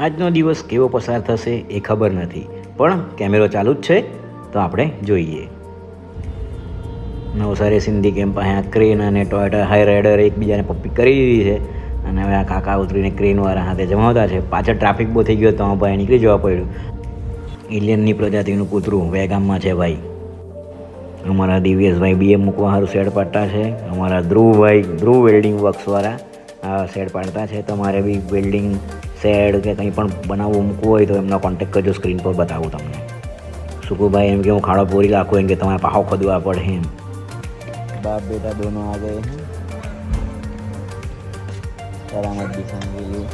આજનો દિવસ કેવો પસાર થશે એ ખબર નથી, પણ કેમેરો ચાલુ જ છે તો આપણે જોઈએ. નવસારી સિંધી કેમ્પ અહીંયા ક્રેન અને ટોયોટા હાઈ રાઇડર એકબીજાને પપ્પી કરી દીધી છે અને હવે આ કાકા ઉતરીને ક્રેનવાળા હાથે જમાવતા છે. પાછળ ટ્રાફિક બહુ થઈ ગયો તો ભાઈ નીકળી જવા પડ્યું. એલિયનની પ્રજાતિનું કૂતરું વેગામમાં છે ભાઈ. અમારા દિવ્યેશભાઈ બીએમ મૂકવા સારું શેડ પાડતા છે. અમારા ધ્રુવ વેલ્ડિંગ વર્ક્સવાળા આ શેડ પાડતા છે. તમારે બી વેલ્ડિંગ શેડ કે કંઈ પણ બનાવવું મૂકવું હોય તો એમનો કોન્ટેક્ટ કરજો, સ્ક્રીન પર બતાવું તમને. સુકુભાઈ એમ કે હું ખાડો પૂરી રાખું, એમ કે તમારે પાહો ખોદવા પડે એમ. बाप बेटा दोनों आ गए हैं. सलामत दिशा के लिए.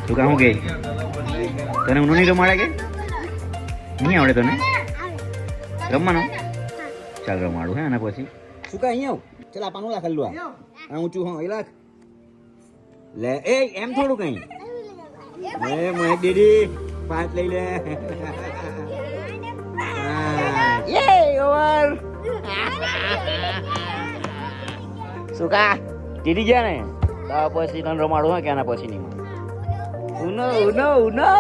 તું કહું કે તને ઊનું નહીં રમાડે કે નહીં આવડે તને રમવાનું? ચાલ રમાડું હે આના પછી. શું કાંઈ અહીંયા આવ, ચાલ આ પાનું લાખ લુઆ આ ઊંચું. હા એ લાખ લે. એ એમ થોડું કંઈ એ મોહેક દીદી 5 લઈ લે. ઓવર શું કા જીતી ગયા ને તો પછી તને રમાડું હા કે આના પછી નહીં. ઉનો ઉનો ઉનો